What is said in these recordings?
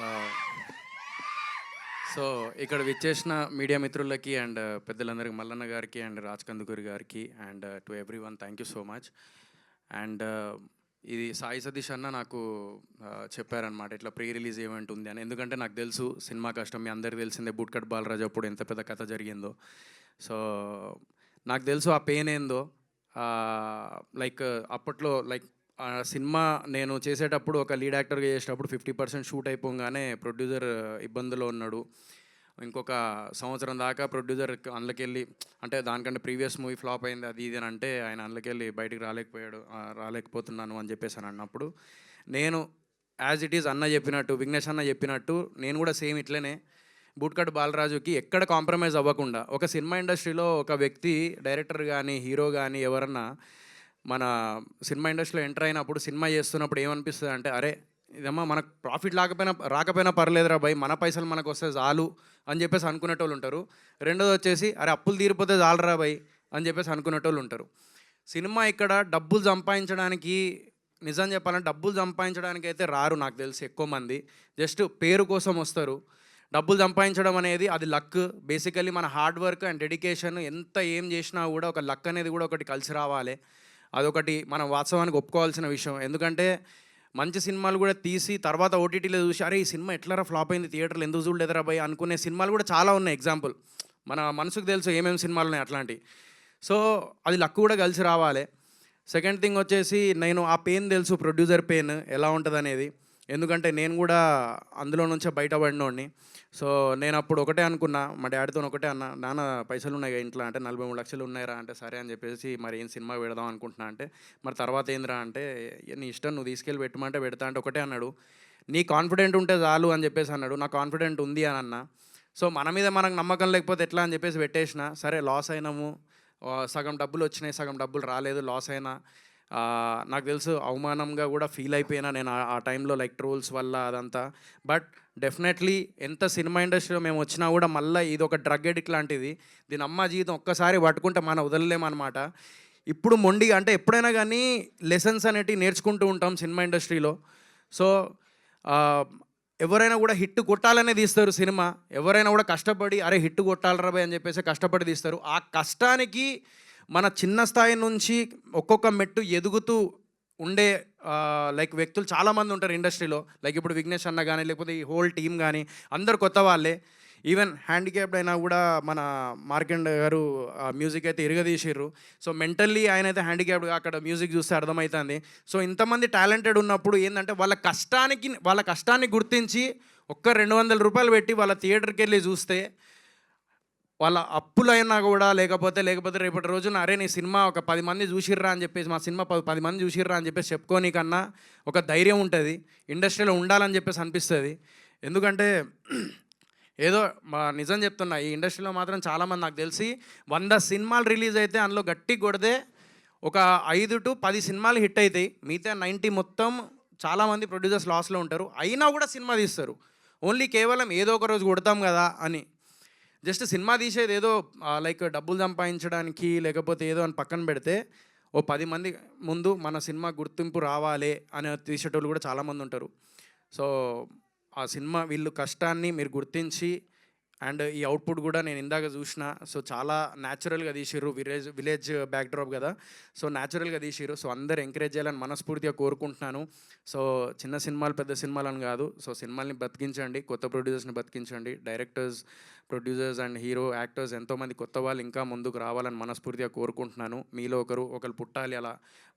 ఆహ్, సో, ఇక్కడ విచ్చేసిన మీడియా మిత్రులకి అండ్ పెద్దలందరికీ మల్లన్న గారికి అండ్ రాజ్ కందుకూరి గారికి and to everyone thank you so much. And ఇది సాయి సతీష్ అన్న నాకు చెప్పారనమాట ఇట్లా ప్రీ రిలీజ్ ఈవెంట్ ఉంది అని. ఎందుకంటే నాకు తెలుసు సినిమా కష్టం, మీ అందరికీ తెలిసిందే బూట్కట్ బాలరాజు అప్పుడు ఎంత పెద్ద కథ జరిగిందో. సో, నాకు తెలుసు ఆ పెయిన్ ఏందో. లైక్ అప్పట్లో లైక్ సినిమా నేను చేసేటప్పుడు ఒక లీడ్ యాక్టర్గా చేసేటప్పుడు 50% షూట్ అయిపోగానే ప్రొడ్యూసర్ ఇబ్బందులో ఉన్నాడు. ఇంకొక సంవత్సరం దాకా ప్రొడ్యూసర్ అందులోకెళ్ళి, అంటే దానికంటే ప్రీవియస్ మూవీ ఫ్లాప్ అయింది అది ఇది అని అంటే ఆయన అందులోకెళ్ళి బయటికి రాలేకపోయాడు, రాలేకపోతున్నాను అని చెప్పేసి అని అన్నప్పుడు నేను యాజ్ ఇట్ ఈజ్ అన్న చెప్పినట్టు, విఘ్నేష్ అన్న చెప్పినట్టు నేను కూడా సేమ్ ఇట్లనే బూట్కట్ బాలరాజుకి ఎక్కడ కాంప్రమైజ్ అవ్వకుండా, ఒక సినిమా ఇండస్ట్రీలో ఒక వ్యక్తి డైరెక్టర్ కానీ హీరో కానీ ఎవరన్నా మన సినిమా ఇండస్ట్రీలో ఎంటర్ అయినప్పుడు సినిమా చేస్తున్నప్పుడు ఏమనిపిస్తుంది అంటే, అరే ఇదమ్మా మనకు ప్రాఫిట్ రాకపోయినా పర్లేదురా భయ్, మన పైసలు మనకు వస్తే చాలు అని చెప్పేసి అనుకునేటోళ్ళు ఉంటారు. రెండోది వచ్చేసి అరే అప్పులు తీరిపోతే చాలరా భయ్ అని చెప్పేసి అనుకునేటోళ్ళు ఉంటారు. సినిమా ఇక్కడ డబ్బులు సంపాదించడానికి, నిజం చెప్పాలంటే డబ్బులు సంపాదించడానికి అయితే రారు నాకు తెలిసి ఎక్కువ మంది. జస్ట్ పేరు కోసం వస్తారు. డబ్బులు సంపాదించడం అనేది అది లక్. బేసికల్లీ మన హార్డ్ వర్క్ అండ్ డెడికేషన్ ఎంత ఏం చేసినా కూడా ఒక లక్ అనేది కూడా ఒకటి కలిసి రావాలి. అదొకటి మనం వాస్తవానికి ఒప్పుకోవాల్సిన విషయం. ఎందుకంటే మంచి సినిమాలు కూడా తీసి తర్వాత ఓటీటీలో చూసి అరే ఈ సినిమా ఎట్లరా ఫ్లాప్ అయింది, థియేటర్లు ఎందుకు చూడలేదురా భయ్ అనుకునే సినిమాలు కూడా చాలా ఉన్నాయి. ఎగ్జాంపుల్ మన మనసుకు తెలుసు ఏమేమి సినిమాలు ఉన్నాయి అట్లాంటివి. సో అది లక్ కూడా కలిసి రావాలి. సెకండ్ థింగ్ వచ్చేసి నేను ఆ పెయిన్ తెలుసు, ప్రొడ్యూసర్ పెయిన్ ఎలా ఉంటుంది అనేది. ఎందుకంటే నేను కూడా అందులో నుంచే బయటపడినోడిని. సో నేను అప్పుడు ఒకటే అనుకున్నా, మా డాడీతో ఒకటే అన్నా, నాన్న పైసలు ఉన్నాయి ఇంట్లో అంటే 43 లక్షలు ఉన్నాయిరా అంటే, సరే అని చెప్పేసి మరి ఏం సినిమా పెడదాం అనుకుంటున్నా అంటే, మరి తర్వాత ఏందిరా అంటే నీ ఇష్టం, నువ్వు తీసుకెళ్ళి పెట్టమంటే పెడతా అంటే ఒకటే అన్నాడు, నీ కాన్ఫిడెంట్ ఉంటే చాలు అని చెప్పేసి అన్నాడు. నా కాన్ఫిడెంట్ ఉంది అని అన్నా. సో మన మీద మనకు నమ్మకం లేకపోతే ఎట్లా అని చెప్పేసి పెట్టేసిన. సరే లాస్ అయినాము, సగం డబ్బులు వచ్చినాయి, సగం డబ్బులు రాలేదు, లాస్ అయినా. నాకు తెలుసు అవమానంగా కూడా ఫీల్ అయిపోయినా నేను ఆ టైంలో, లైక్ ట్రోల్స్ వల్ల అదంతా. బట్ డెఫినెట్లీ ఎంత సినిమా ఇండస్ట్రీలో మేము వచ్చినా కూడా మళ్ళీ ఇది ఒక డ్రగ్ ఎడిక్ట్ లాంటిది. దీని అమ్మ జీవితం ఒక్కసారి పట్టుకుంటే మనం వదలలేమన్నమాట. ఇప్పుడు మొండిగా అంటే ఎప్పుడైనా కానీ లెసన్స్ అనేటివి నేర్చుకుంటూ ఉంటాం సినిమా ఇండస్ట్రీలో. సో ఎవరైనా కూడా హిట్ కొట్టాలనే తీస్తారు సినిమా. ఎవరైనా కూడా కష్టపడి అరే హిట్ కొట్టాలరా భయ్ అని చెప్పేసి కష్టపడి తీస్తారు. ఆ కష్టానికి మన చిన్న స్థాయి నుంచి ఒక్కొక్క మెట్టు ఎదుగుతూ ఉండే లైక్ వ్యక్తులు చాలామంది ఉంటారు ఇండస్ట్రీలో. లైక్ ఇప్పుడు విఘ్నేష్ అన్న కానీ, లేకపోతే ఈ హోల్ టీమ్ కానీ అందరు కొత్త వాళ్ళే. ఈవెన్ హ్యాండిక్యాప్డ్ అయినా కూడా మన మార్కండ్ గారు మ్యూజిక్ అయితే ఇరగదీసిర్రు. సో మెంటల్లీ ఆయన అయితే హ్యాండిక్యాప్డ్, అక్కడ మ్యూజిక్ చూస్తే అర్థమవుతుంది. సో ఇంతమంది టాలెంటెడ్ ఉన్నప్పుడు ఏంటంటే వాళ్ళ కష్టాన్ని గుర్తించి ఒక్క 200 రూపాయలు పెట్టి వాళ్ళ థియేటర్కి వెళ్ళి చూస్తే, వాళ్ళ అప్పులైనా కూడా లేకపోతే రేపటి రోజున అరే నీ సినిమా ఒక 10 మంది చూసిర్రా అని చెప్పేసి, మా సినిమా 10 మంది చూసిర్రా అని చెప్పేసి చెప్పుకోనికన్నా ఒక ధైర్యం ఉంటుంది, ఇండస్ట్రీలో ఉండాలని చెప్పేసి అనిపిస్తుంది. ఎందుకంటే ఏదో మా నిజం చెప్తున్నా, ఈ ఇండస్ట్రీలో మాత్రం చాలామంది నాకు తెలిసి 100 సినిమాలు రిలీజ్ అయితే అందులో గట్టి కొడితే ఒక 5 to 10 సినిమాలు హిట్ అవుతాయి. మిగతా 90 మొత్తం చాలామంది ప్రొడ్యూసర్స్ లాస్లో ఉంటారు. అయినా కూడా సినిమా తీస్తారు. ఓన్లీ కేవలం ఏదో ఒక రోజు కొడతాం కదా అని. జస్ట్ సినిమా తీసేది ఏదో లైక్ డబ్బులు సంపాదించడానికి లేకపోతే ఏదో అని పక్కన పెడితే, ఓ 10 మంది ముందు మన సినిమా గుర్తింపు రావాలి అని తీసేటోళ్ళు కూడా చాలామంది ఉంటారు. సో ఆ సినిమా వీళ్ళు కష్టాన్ని మీరు గుర్తించి, అండ్ ఈ అవుట్పుట్ కూడా నేను ఇందాక చూసిన. సో చాలా న్యాచురల్గా తీసిర్రు, విలేజ్ బ్యాక్డ్రాప్ కదా. సో న్యాచురల్గా తీసిర్రు. సో అందరు ఎంకరేజ్ చేయాలని మనస్ఫూర్తిగా కోరుకుంటున్నాను. సో చిన్న సినిమాలు పెద్ద సినిమాలు అని కాదు, సో సినిమాల్ని బతికించండి, కొత్త ప్రొడ్యూసర్స్ని బతికించండి. Directors, producers and hero actors ఎంతోమంది కొత్త వాళ్ళు ఇంకా ముందుకు రావాలని మనస్ఫూర్తిగా కోరుకుంటున్నాను. మీలో ఒకరు పుట్టాలి, అలా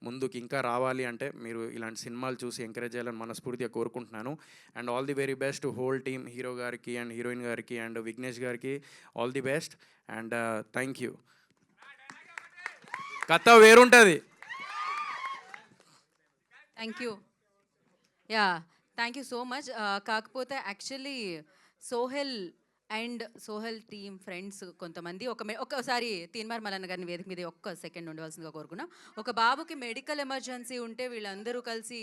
ముందుకు ఇంకా రావాలి అంటే మీరు ఇలాంటి సినిమాలు చూసి ఎంకరేజ్ చేయాలని మనస్ఫూర్తిగా కోరుకుంటున్నాను. And all the very best whole team, hero గారికి అండ్ హీరోయిన్ గారికి అండ్ విఘ్నేష్ గారికి all the best and thank you. కథ వేరుంటుంది. Thank you. Yeah, thank you so much. కాకపోతే actually Sohail and Sohail team friends కొంతమంది ఒక్కసారి తీన్మార్ మల్లన్న గారిని వేదిక మీద ఒక్క సెకండ్ ఉండవలసిందిగా కోరుకున్నాం. ఒక బాబుకి మెడికల్ ఎమర్జెన్సీ ఉంటే వీళ్ళందరూ కలిసి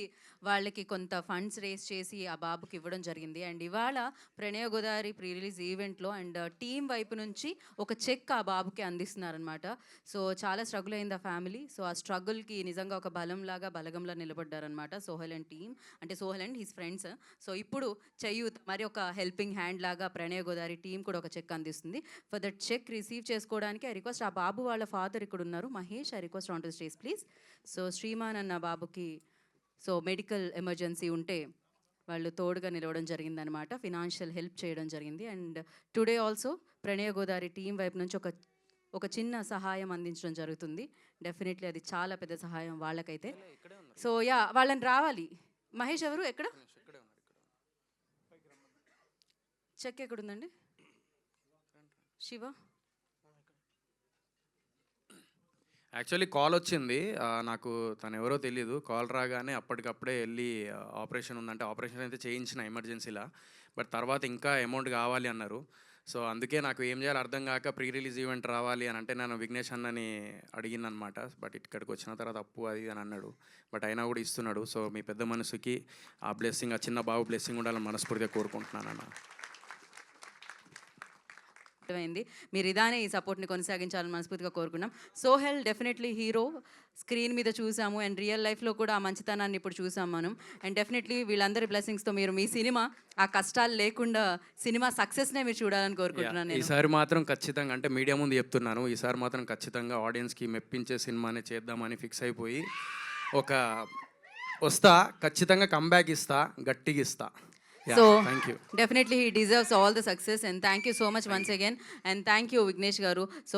వాళ్ళకి కొంత ఫండ్స్ రేస్ చేసి ఆ బాబుకి ఇవ్వడం జరిగింది. అండ్ ఇవాళ ప్రణయ గోదావరి ప్రీ రిలీజ్ ఈవెంట్లో అండ్ టీం వైపు నుంచి ఒక చెక్ ఆ బాబుకి అందిస్తున్నారనమాట. సో చాలా స్ట్రగుల్ అయింది ఆ ఫ్యామిలీ. సో ఆ స్ట్రగుల్కి నిజంగా ఒక బలంలాగా బలగంలా నిలబడ్డారనమాట సోహెల్ అండ్ టీమ్, అంటే Sohel and his friends. So ఇప్పుడు చేయూత్ మరి ఒక హెల్పింగ్ హ్యాండ్ లాగా ప్రణయ గోదావరి టీం కూడా ఒక చెక్ అందిస్తుంది. ఫర్ దట్ చెక్ రిసీవ్ చేసుకోవడానికి ఐ రిక్వెస్ట్ ఆ బాబు వాళ్ళ ఫాదర్ ఇక్కడ ఉన్నారు, Mahesh, I request on to stage please. So Shriman అన్న బాబుకి సో మెడికల్ ఎమర్జెన్సీ ఉంటే వాళ్ళు తోడుగా నిలవడం జరిగిందనమాట, ఫినాన్షియల్ హెల్ప్ చేయడం జరిగింది. And today also Pranaya Godavari team వైపు నుంచి ఒక చిన్న సహాయం అందించడం జరుగుతుంది. డెఫినెట్లీ అది చాలా పెద్ద సహాయం వాళ్ళకైతే. సో యా, వాళ్ళని రావాలి. మహేష్ ఎవరు, ఎక్కడ చెక్ ఎక్కడుందండి? శివ యాక్చువల్లీ కాల్ వచ్చింది నాకు, తను ఎవరో తెలియదు. కాల్ రాగానే అప్పటికప్పుడే వెళ్ళి ఆపరేషన్ ఉందంటే ఆపరేషన్ అయితే చేయించిన ఎమర్జెన్సీలా. బట్ తర్వాత ఇంకా అమౌంట్ కావాలి అన్నారు. సో అందుకే నాకు ఏం చేయాలో అర్థం కాక ప్రీ రిలీజ్ ఈవెంట్ రావాలి అని అంటే నేను విఘ్నేష్ అన్నని అడిగిననమాట. బట్ ఇక్కడికి వచ్చిన తర్వాత అప్పు అది అని అన్నాడు. బట్ అయినా కూడా ఇస్తున్నాడు. సో మీ పెద్ద మనసుకి ఆ బ్లెస్సింగ్, ఆ చిన్న బాబు బ్లెస్సింగ్ ఉండాలని మనస్ఫూర్తిగా కోరుకుంటున్నాను అన్న. అయింది. మీరు ఇదానే ఈ సపోర్ట్ని కొనసాగించాలని మనస్ఫూర్తిగా కోరుకున్నాం. సోహెల్ డెఫినెట్లీ హీరో, స్క్రీన్ మీద చూసాము అండ్ రియల్ లైఫ్లో కూడా ఆ మంచితనాన్ని ఇప్పుడు చూసాం మనం. అండ్ డెఫినెట్లీ వీళ్ళందరి బ్లెస్సింగ్స్తో మీరు మీ సినిమా ఆ కష్టాలు లేకుండా సినిమా సక్సెస్నే మీరు చూడాలని కోరుకుంటున్నాను నేను. ఈసారి మాత్రం ఖచ్చితంగా, అంటే మీడియా ముందు చెప్తున్నాను, ఈసారి మాత్రం ఖచ్చితంగా ఆడియన్స్కి మెప్పించే సినిమానే చేద్దామని ఫిక్స్ అయిపోయి వస్తా, ఖచ్చితంగా కంబ్యాక్ ఇస్తా, గట్టిగా ఇస్తా. So thank you. definitely he deserves all the success and thank you so much once again and thank you Vignesh garu. So